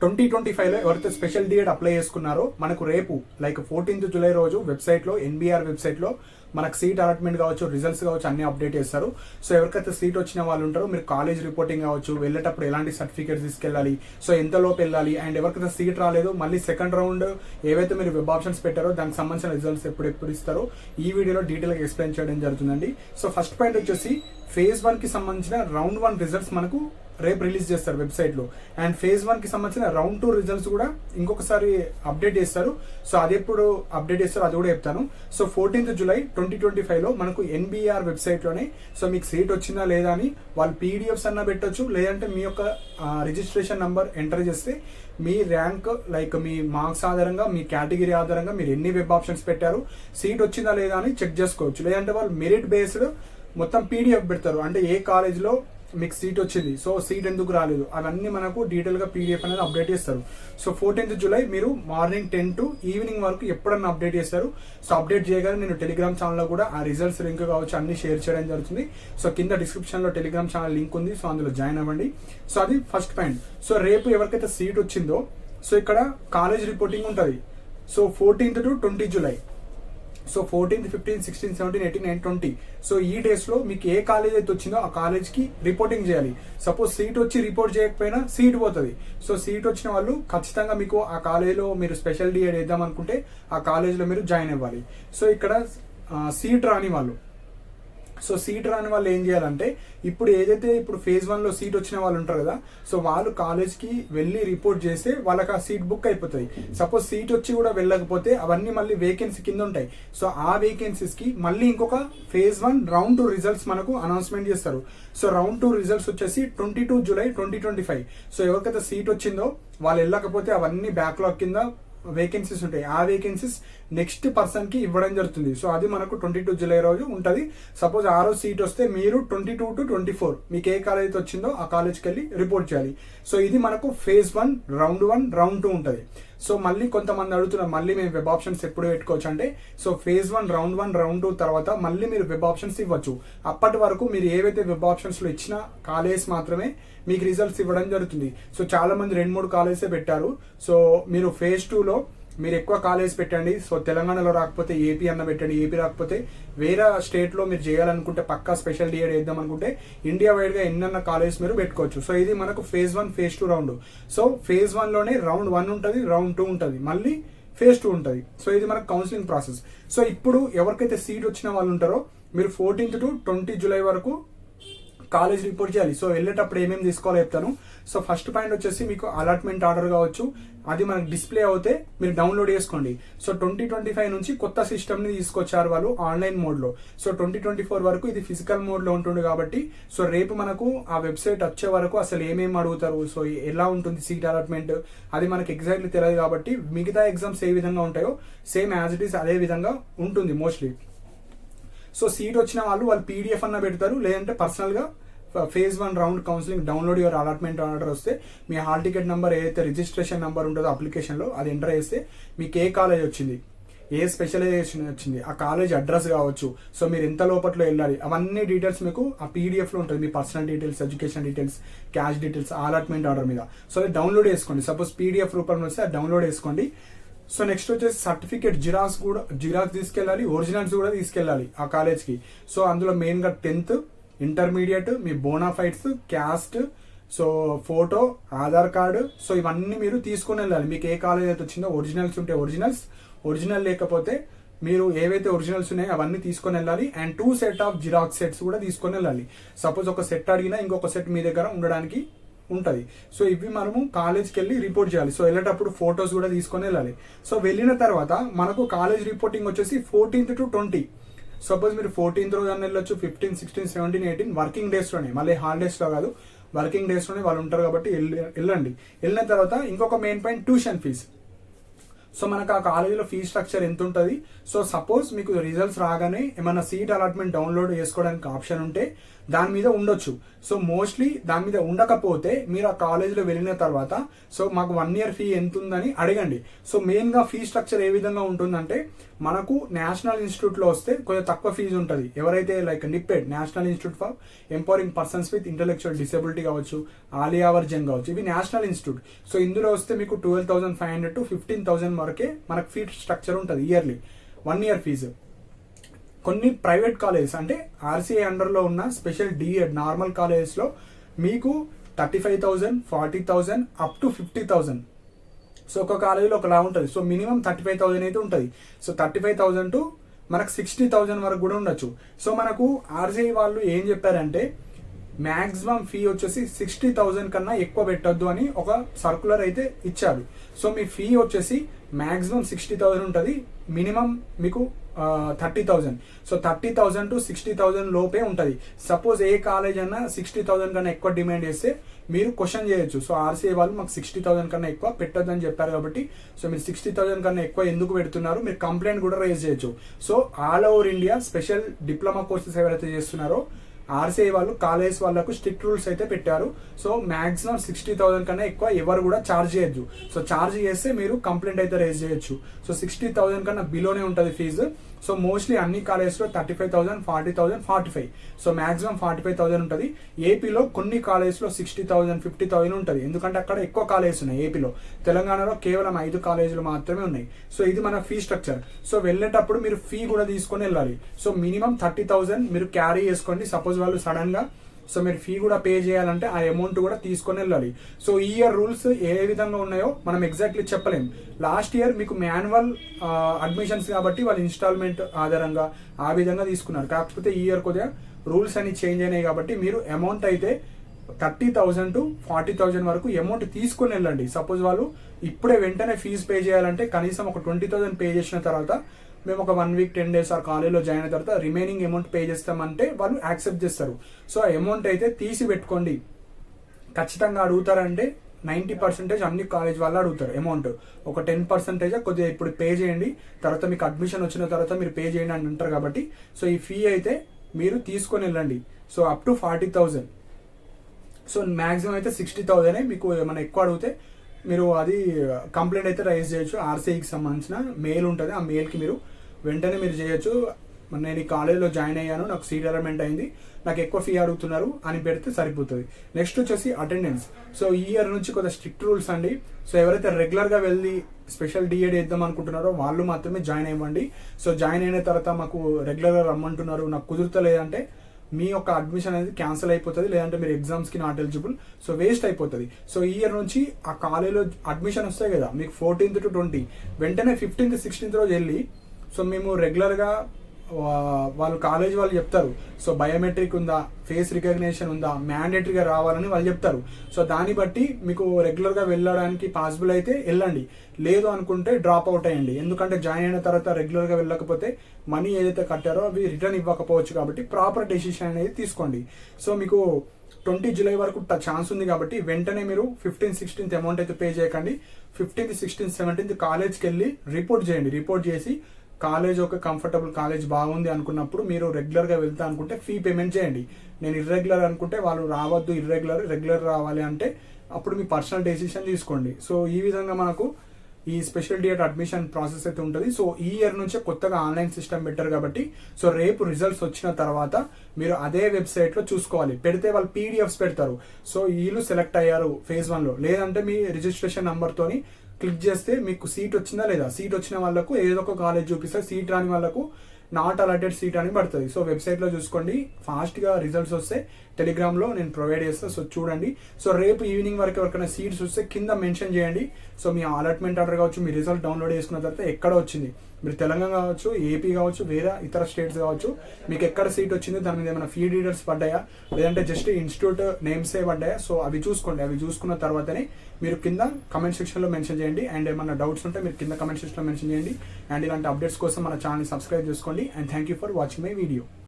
2025లో ఎవరైతే special D.Ed apply చేసుకున్నారో మనకు రేపు లైక్ 14th జూలై రోజు వెబ్సైట్లో ఎన్బిఆర్ వెబ్సైట్లో మనకు సీట్ అలాట్మెంట్ కావచ్చు, రిజల్ట్స్ కావచ్చు, అన్ని అప్డేట్ చేస్తారు. సో ఎవరికైతే సీట్ వచ్చిన వాళ్ళు ఉంటారో మీరు కాలేజ్ రిపోర్టింగ్ కావచ్చు, వెళ్ళేటప్పుడు ఎలాంటి సర్టిఫికేట్స్ తీసుకెళ్ళాలి, సో ఎంతలోపు వెళ్ళాలి, అండ్ ఎవరికైతే సీట్ రాలేదు మళ్ళీ సెకండ్ రౌండ్ ఏవైతే మీరు వెబ్ ఆప్షన్స్ పెట్టారో దానికి సంబంధించిన రిజల్ట్స్ ఎప్పుడు ఇస్తారో ఈ వీడియోలో డీటెయిల్గా ఎక్స్ప్లెయిన్ చేయడం జరుగుతుందండి. సో ఫస్ట్ పాయింట్ వచ్చేసి phase 1 కి సంబంధించిన రౌండ్ 1 రిజల్ట్స్ మనకు రేపు రిలీజ్ చేస్తారు వెబ్సైట్లో. అండ్ phase 1 కి సంబంధించిన రౌండ్ 2 రిజల్ట్స్ కూడా ఇంకొకసారి అప్డేట్ చేస్తారు. సో అది ఎప్పుడు అప్డేట్ చేస్తారో అది కూడా చెప్తాను. సో 14th జూలై 2025లో మనకు ఎన్బిఆర్ వెబ్సైట్లోనే సో మీకు సీట్ వచ్చిందా లేదా అని వాళ్ళు పీడిఎఫ్స్ అన్న పెట్టొచ్చు, లేదంటే మీ యొక్క రిజిస్ట్రేషన్ నంబర్ ఎంటర్ చేస్తే మీ ర్యాంక్ లైక్ మీ మార్క్స్ ఆధారంగా, మీ కేటగిరీ ఆధారంగా మీరు ఎన్ని వెబ్ ఆప్షన్స్ పెట్టారు, సీట్ వచ్చిందా లేదా అని చెక్ చేసుకోవచ్చు. లేదంటే వాళ్ళు మెరిట్ బేస్డ్ మొత్తం పీడిఎఫ్ పెడతారు, అంటే ఏ కాలేజ్లో మీకు సీట్ వచ్చింది, సో సీట్ ఎందుకు రాలేదు, అవన్నీ మనకు డీటెయిల్గా పీడిఎఫ్ అనేది అప్డేట్ చేస్తారు. సో 14th జూలై మీరు మార్నింగ్ 10 to ఈవినింగ్ వరకు ఎప్పుడన్నా అప్డేట్ చేస్తారు. సో అప్డేట్ చేయగానే నేను టెలిగ్రామ్ ఛానల్లో కూడా ఆ రిజల్ట్స్ లింక్ కావచ్చు అన్ని షేర్ చేయడం జరుగుతుంది. సో కింద డిస్క్రిప్షన్లో టెలిగ్రామ్ ఛానల్ లింక్ ఉంది, సో అందులో జాయిన్ అవ్వండి. సో అది ఫస్ట్ పాయింట్. సో రేపు ఎవరికైతే సీట్ వచ్చిందో సో ఇక్కడ కాలేజ్ రిపోర్టింగ్ ఉంటుంది. So 14th to 20 July, so 14th, 15th, 16th, 17th, 18th and 20 so ఈ డేస్లో మీకు ఏ కాలేజ్ అయితే వచ్చిందో ఆ కాలేజ్కి రిపోర్టింగ్ చేయాలి. సపోజ్ సీట్ వచ్చి రిపోర్ట్ చేయకపోయినా సీట్ పోతుంది. సో సీట్ వచ్చిన వాళ్ళు ఖచ్చితంగా మీకు ఆ కాలేజ్లో మీరు స్పెషల్ డిఎడ్ వేద్దాం అనుకుంటే ఆ కాలేజ్లో మీరు జాయిన్ అవ్వాలి. సో ఇక్కడ సీట్ రాని వాళ్ళు, సో సీట్ రాని వాళ్ళు ఏం చేయాలంటే ఇప్పుడు ఏదైతే ఇప్పుడు phase 1లో సీట్ వచ్చిన వాళ్ళు ఉంటారు కదా, సో వాళ్ళు కాలేజ్కి వెళ్ళి రిపోర్ట్ చేస్తే వాళ్ళకి ఆ సీట్ బుక్ అయిపోతుంది. సపోజ్ సీట్ వచ్చి కూడా వెళ్ళకపోతే అవన్నీ మళ్ళీ వేకెన్సీ కింద ఉంటాయి. సో ఆ వేకెన్సీస్కి మళ్ళీ ఇంకొక phase 1 రౌండ్ 2 రిజల్ట్స్ మనకు అనౌన్స్మెంట్ చేస్తారు. సో రౌండ్ 2 రిజల్ట్స్ వచ్చేసి 22 జూలై 2025. సో ఎవరికైతే సీట్ వచ్చిందో వాళ్ళు వెళ్ళకపోతే అవన్నీ బ్యాక్లాగ్ కింద వేకెన్సీస్ ఉంటాయి. ఆ వేకెన్సీస్ నెక్స్ట్ పర్సన్ కి ఇవ్వడం జరుగుతుంది. సో అది మనకు 22 జూలై రోజు ఉంటుంది. సపోజ్ ఆ రోజు సీట్ వస్తే మీరు 22 to 24 మీకు ఏ కాలేజ్ వచ్చిందో ఆ కాలేజ్కి వెళ్ళి రిపోర్ట్ చేయాలి. సో ఇది మనకు phase 1 రౌండ్ 1 రౌండ్ 2 ఉంటుంది. సో మళ్ళీ కొంతమంది అడుగుతున్నారు మళ్ళీ మేము వెబ్ ఆప్షన్స్ ఎప్పుడు పెట్టుకోవచ్చు అంటే, సో phase 1 రౌండ్ 1 రౌండ్ 2 తర్వాత మళ్ళీ మీరు వెబ్ ఆప్షన్స్ ఇవ్వచ్చు. అప్పటి వరకు మీరు ఏవైతే వెబ్ ఆప్షన్స్లో ఇచ్చిన కాలేజ్ మాత్రమే మీకు రిజల్ట్స్ ఇవ్వడం జరుగుతుంది. సో చాలా మంది 2-3 కాలేజెస్ పెట్టారు. సో మీరు phase 2లో మీరు ఎక్కువ కాలేజ్ పెట్టండి. సో తెలంగాణలో రాకపోతే ఏపీ అన్న పెట్టండి, ఏపీ రాకపోతే వేరే స్టేట్లో మీరు చేయాలనుకుంటే పక్కా స్పెషల్ డిఎడ్ వేద్దాం అనుకుంటే ఇండియా వైడ్గా ఎన్నన్న కాలేజ్ మీరు పెట్టుకోవచ్చు. సో ఇది మనకు phase 1 phase 2 round. So phase 1లోనే రౌండ్ 1 ఉంటుంది, రౌండ్ 2 ఉంటుంది, మళ్ళీ phase 2 ఉంటుంది. సో ఇది మనకు కౌన్సిలింగ్ ప్రాసెస్. సో ఇప్పుడు ఎవరికైతే సీట్ వచ్చిన వాళ్ళు ఉంటారో మీరు 14th to 20 జూలై వరకు కాలేజ్ రిపోర్ట్ చేయాలి. సో వెళ్ళేటప్పుడు ఏమేమి తీసుకోవాలో చెప్తాను. సో ఫస్ట్ పాయింట్ వచ్చేసి మీకు అలాట్మెంట్ ఆర్డర్ కావచ్చు, అది మనకు డిస్ప్లే అవుతే మీరు డౌన్లోడ్ చేసుకోండి. సో 2025 నుంచి కొత్త సిస్టమ్ని తీసుకొచ్చారు వాళ్ళు ఆన్లైన్ మోడ్లో. సో 2024 వరకు ఇది ఫిజికల్ మోడ్లో ఉంటుంది కాబట్టి సో రేపు మనకు ఆ వెబ్సైట్ వచ్చే వరకు అసలు ఏమేమి అడుగుతారు, సో ఎలా ఉంటుంది సీట్ అలాట్మెంట్ అది మనకి ఎగ్జాక్ట్లీ తెలియదు. కాబట్టి మిగతా ఎగ్జామ్స్ ఏ విధంగా ఉంటాయో సేమ్ యాజ్ ఇట్ ఈస్ అదే విధంగా ఉంటుంది మోస్ట్లీ. సో సీట్ వచ్చిన వాళ్ళు పీడిఎఫ్ అన్న పెడతారు, లేదంటే పర్సనల్గా phase 1 round counselling download your allotment order వస్తే మీ హాల్ టికెట్ నెంబర్ ఏదైతే రిజిస్ట్రేషన్ నెంబర్ ఉంటుందో అప్లికేషన్లో అది ఎంటర్ చేస్తే మీకు ఏ కాలేజ్ వచ్చింది, ఏ స్పెషలైజేషన్ వచ్చింది, ఆ కాలేజ్ అడ్రస్ కావచ్చు, సో మీరు ఎంత లోపట్లో వెళ్ళాలి, అవన్నీ డీటెయిల్స్ మీకు ఆ పీడిఎఫ్లో ఉంటుంది. మీ personal details, education details, cash details allotment order మీద. సో అది డౌన్లోడ్ చేసుకోండి. సపోజ్ పీడిఎఫ్ రూపంలో వస్తే అది డౌన్లోడ్ చేసుకోండి. సో నెక్స్ట్ వచ్చేసి సర్టిఫికేట్ జిరాక్స్ తీసుకెళ్ళాలి, ఒరిజినల్స్ కూడా తీసుకెళ్ళాలి ఆ కాలేజ్కి. సో అందులో మెయిన్గా 10th, ఇంటర్మీడియట్, మీ bonafides, caste, so photo, Aadhaar card, so ఇవన్నీ మీరు తీసుకొని వెళ్ళాలి. మీకు ఏ కాలేజ్ అయితే వచ్చిందో ఒరిజినల్స్ ఉంటే ఒరిజినల్ లేకపోతే మీరు ఏవైతే ఒరిజినల్స్ ఉన్నాయో అవన్నీ తీసుకొని వెళ్ళాలి. And 2 set of xerox sets కూడా తీసుకొని వెళ్ళాలి. సపోజ్ ఒక సెట్ అడిగినా ఇంకొక సెట్ మీ దగ్గర ఉండడానికి ఉంటుంది. సో ఇవి మనము కాలేజ్కి వెళ్ళి రిపోర్ట్ చేయాలి. సో వెళ్ళేటప్పుడు ఫొటోస్ కూడా తీసుకొని వెళ్ళాలి. సో వెళ్ళిన తర్వాత మనకు కాలేజ్ రిపోర్టింగ్ వచ్చేసి 14th to 20. సపోజ్ మీరు 14th రోజు అని వెళ్ళొచ్చు, 15, 16, 17, 18 వర్కింగ్ డేస్లోనే, మళ్ళీ హాలిడేస్లో కాదు, వర్కింగ్ డేస్లోనే వాళ్ళు ఉంటారు కాబట్టి వెళ్ళండి. వెళ్ళిన తర్వాత ఇంకొక main point tuition fee. So మనకు ఆ కాలేజీలో ఫీ స్ట్రక్చర్ ఎంత ఉంటుంది, సో సపోజ్ మీకు రిజల్ట్స్ రాగానే ఏమైనా సీట్ అలాట్మెంట్ డౌన్లోడ్ చేసుకోవడానికి ఆప్షన్ ఉంటే దాని మీద ఉండొచ్చు. సో మోస్ట్లీ దాని మీద ఉండకపోతే మీరు ఆ కాలేజీలో వెళ్ళిన తర్వాత సో మాకు 1 year ఫీ ఎంత ఉందని అడగండి. సో మెయిన్గా ఫీ స్ట్రక్చర్ ఏ విధంగా ఉంటుందంటే మనకు నేషనల్ ఇన్స్టిట్యూట్లో వస్తే కొంచెం తక్కువ ఫీజు ఉంటుంది. ఎవరైతే like నిప్పెడ్ national institute for empowering persons with intellectual disability కావచ్చు, ఆలియావర్ జంగ్ కావచ్చు, ఇవి నేషనల్ ఇన్స్టిట్యూట్. సో ఇందులో వస్తే మీకు 12,500 to 15,000 వరకే మనకు ఫీ స్ట్రక్చర్ ఉంటుంది ఇయర్లీ, 1 year ఫీజు. కొన్ని ప్రైవేట్ కాలేజెస్ అంటే ఆర్సీఐ అండర్లో ఉన్న స్పెషల్ డిఎడ్ నార్మల్ కాలేజెస్లో మీకు 35,000, 40,000 అప్ టు 50,000. సో ఒక కాలేజీలో ఒకలా ఉంటుంది. సో మినిమం 35,000 అయితే ఉంటుంది. సో 35,000 టు మనకు 60,000 వరకు కూడా ఉండొచ్చు. సో మనకు ఆర్సీఐ వాళ్ళు ఏం చెప్పారంటే మ్యాక్సిమం ఫీ వచ్చేసి 60,000 కన్నా ఎక్కువ పెట్టొద్దు అని ఒక సర్కులర్ అయితే ఇచ్చారు. సో మీ ఫీ వచ్చేసి మ్యాక్సిమం 60,000 ఉంటుంది, మినిమం మీకు 30,000. సో 30,000 to 60,000 లోపే ఉంటుంది. సపోజ్ ఏ కాలేజ్ అన్నా 60,000 కన్నా ఎక్కువ డిమాండ్ చేస్తే మీరు క్వశ్చన్ చేయొచ్చు. సో ఆర్సీఐ వాళ్ళు మాకు 60,000 కన్నా ఎక్కువ పెట్టొద్దని చెప్పారు కాబట్టి సో మీరు 60,000 కన్నా ఎక్కువ ఎందుకు పెడుతున్నారు, మీరు కంప్లైంట్ కూడా రైజ్ చేయొచ్చు. So all over India special diploma courses ఎవరైతే చేస్తున్నారో ఆర్సీఐ వాళ్ళు కాలేజ్ వాళ్ళకు స్ట్రిక్ట్ రూల్స్ అయితే పెట్టారు. సో మాక్సిమం 60,000 కన్నా ఎక్కువ ఎవరు కూడా ఛార్జ్ చేయొచ్చు. సో ఛార్జ్ చేస్తే మీరు కంప్లైంట్ అయితే రేజ్ చేయొచ్చు. సో 60,000 కన్నా బిలోనే ఉంటుంది ఫీజు. సో మోస్ట్లీ అన్ని కాలేజెస్లో 35,000, 40,000, 45. సో మాక్సిమం 45,000 ఉంటుంది. ఏపీలో కొన్ని కాలేజెస్లో 60,000, 50,000 ఉంటుంది, ఎందుకంటే అక్కడ ఎక్కువ కాలేజెస్ ఉన్నాయి ఏపీలో. తెలంగాణలో కేవలం 5 కాలేజీలు మాత్రమే ఉన్నాయి. సో ఇది మన ఫీ స్ట్రక్చర్. సో వెళ్ళేటప్పుడు మీరు ఫీ కూడా తీసుకొని వెళ్ళాలి. సో మినిమం 30,000 మీరు క్యారీ చేసుకోండి. సపోజ్ వాళ్ళు సడన్ గా సో మీరు ఫీ కూడా పే చేయాలంటే ఆ అమౌంట్ కూడా తీసుకొని వెళ్ళాలి. సో ఈ ఇయర్ రూల్స్ ఏ విధంగా ఉన్నాయో మనం ఎగ్జాక్ట్లీ చెప్పలేం. లాస్ట్ ఇయర్ మీకు మాన్యువల్ అడ్మిషన్స్ కాబట్టి వాళ్ళు ఇన్స్టాల్మెంట్ ఆధారంగా ఆ విధంగా తీసుకున్నారు. కాకపోతే ఈ ఇయర్ కొద్దిగా రూల్స్ అన్ని చేంజ్ అయినాయి కాబట్టి మీరు అమౌంట్ అయితే 30,000 to 40,000 వరకు అమౌంట్ తీసుకొని వెళ్ళండి. సపోజ్ వాళ్ళు ఇప్పుడే వెంటనే ఫీజు పే చేయాలంటే కనీసం ఒక 20,000 పే చేసిన తర్వాత మేము ఒక 1 week 10 days ఆ కాలేజ్లో జాయిన్ అయిన తర్వాత రిమైనింగ్ అమౌంట్ పే చేస్తామంటే వాళ్ళు యాక్సెప్ట్ చేస్తారు. సో ఆ అమౌంట్ అయితే తీసి పెట్టుకోండి. ఖచ్చితంగా అడుగుతారంటే 90% అన్ని కాలేజ్ వాళ్ళు అడుగుతారు అమౌంట్. ఒక 10% కొద్దిగా ఇప్పుడు పే చేయండి, తర్వాత మీకు అడ్మిషన్ వచ్చిన తర్వాత మీరు పే చేయండి అని అంటారు కాబట్టి సో ఈ ఫీ అయితే మీరు తీసుకొని వెళ్ళండి. So up to 40,000. So maximum అయితే 60,000. మీకు ఏమైనా ఎక్కువ అడిగితే మీరు అది కంప్లైంట్ అయితే రైజ్ చేయొచ్చు. ఆర్సీఐకి సంబంధించిన మెయిల్ ఉంటుంది, ఆ మెయిల్కి మీరు వెంటనే మీరు చేయొచ్చు. నేను ఈ కాలేజ్లో జాయిన్ అయ్యాను, నాకు సీట్ అలాట్మెంట్ అయింది, నాకు ఎక్కువ ఫీ అడుగుతున్నారు అని పెడితే సరిపోతుంది. నెక్స్ట్ వచ్చేసి అటెండెన్స్. సో ఈ ఇయర్ నుంచి కొంత స్ట్రిక్ట్ రూల్స్ అండి. సో ఎవరైతే రెగ్యులర్గా వెళ్ళి స్పెషల్ డిఎడ్ వేద్దాం అనుకుంటున్నారో వాళ్ళు మాత్రమే జాయిన్ అవ్వండి. సో జాయిన్ అయిన తర్వాత మాకు రెగ్యులర్గా రమ్మంటున్నారు, నాకు కుదురుతలేదంటే మీ యొక్క అడ్మిషన్ అనేది క్యాన్సిల్ అయిపోతుంది, లేదంటే మీరు ఎగ్జామ్స్కి నాట్ ఎలిజిబుల్. సో వేస్ట్ అయిపోతుంది. సో ఈ ఇయర్ నుంచి ఆ కాలేజ్లో అడ్మిషన్ వస్తాయి కదా మీకు 14th to 20, వెంటనే 15th, 16th రోజు వెళ్ళి సో మేము రెగ్యులర్గా వాళ్ళు కాలేజ్ వాళ్ళు చెప్తారు. సో బయోమెట్రిక్ ఉందా, ఫేస్ రికగ్నిషన్ ఉందా, మ్యాండేటరీగా రావాలని వాళ్ళు చెప్తారు. సో దాన్ని బట్టి మీకు రెగ్యులర్గా వెళ్ళడానికి పాసిబుల్ అయితే వెళ్ళండి, లేదు అనుకుంటే డ్రాప్ అవుట్ అయ్యండి. ఎందుకంటే జాయిన్ అయిన తర్వాత రెగ్యులర్గా వెళ్ళకపోతే మనీ ఏదైతే కట్టారో అవి రిటర్న్ ఇవ్వకపోవచ్చు కాబట్టి ప్రాపర్ డెసిషన్ అనేది తీసుకోండి. సో మీకు 20 July వరకు ఛాన్స్ ఉంది కాబట్టి వెంటనే మీరు 15th, 16th అమౌంట్ అయితే పే చేయకండి. 15th, 16th, 17th కాలేజ్కి వెళ్ళి రిపోర్ట్ చేయండి. రిపోర్ట్ చేసి కాలేజ్ ఒక కంఫర్టబుల్ కాలేజ్ బాగుంది అనుకున్నప్పుడు మీరు రెగ్యులర్గా వెళ్తా అనుకుంటే ఫీ పేమెంట్ చేయండి. నేను ఇర్రెగ్యులర్ అనుకుంటే వాళ్ళు రావద్దు, రెగ్యులర్ రావాలి అంటే అప్పుడు మీ పర్సనల్ డెసిషన్ తీసుకోండి. సో ఈ విధంగా మనకు ఈ స్పెషల్ డిఎడ్ అడ్మిషన్ ప్రాసెస్ అయితే ఉంటుంది. సో ఈ ఇయర్ నుంచే కొత్తగా ఆన్లైన్ సిస్టమ్ పెట్టారు కాబట్టి సో రేపు రిజల్ట్స్ వచ్చిన తర్వాత మీరు అదే వెబ్సైట్లో చూసుకోవాలి. పెడితే వాళ్ళు పీడిఎఫ్స్ పెడతారు. సో వీళ్ళు సెలెక్ట్ అయ్యారు phase 1లో, లేదంటే మీ రిజిస్ట్రేషన్ నెంబర్తోని క్లిక్ చేస్తే మీకు సీట్ వచ్చిందా లేదా, సీట్ వచ్చిన వాళ్ళకు ఏదో ఒక కాలేజ్ చూపిస్తారు, సీట్ రాని వాళ్ళకు నాట్ అలాటెడ్ సీట్ అని పడుతుంది. సో వెబ్సైట్లో చూసుకోండి, ఫాస్ట్గా రిజల్ట్స్ వస్తే టెలిగ్రామ్లో నేను ప్రొవైడ్ చేస్తాను. సో చూడండి. సో రేపు ఈవినింగ్ వరకు ఎవరికైనా సీట్స్ వస్తే కింద మెన్షన్ చేయండి. సో మీ అలాట్మెంట్ ఆర్డర్ కావచ్చు, మీ రిజల్ట్ డౌన్లోడ్ చేసుకున్న తర్వాత ఎక్కడ వచ్చింది, మీరు తెలంగాణ కావచ్చు, ఏపీ కావచ్చు, వేరే ఇతర స్టేట్స్ కావచ్చు, మీకు ఎక్కడ సీట్ వచ్చింది, దాని మీద ఏమైనా ఫీ డీటెయిల్స్ పడ్డాయా, లేదంటే జస్ట్ ఇన్స్టిట్యూట్ నేమ్సే పడ్డాయా. సో అవి చూసుకోండి. అవి చూసుకున్న తర్వాతనే మీరు కింద కమెంట్ సెక్షన్లో మెన్షన్ చేయండి. అండ్ ఏమైనా డౌట్స్ ఉంటే మీరు కింద కమెంట్ సెక్షన్లో మెన్షన్ చేయండి. అండ్ ఇలాంటి అప్డేట్స్ కోసం మన ఛానల్ సబ్స్క్రైబ్ చేసుకోండి. And thank you for watching my video.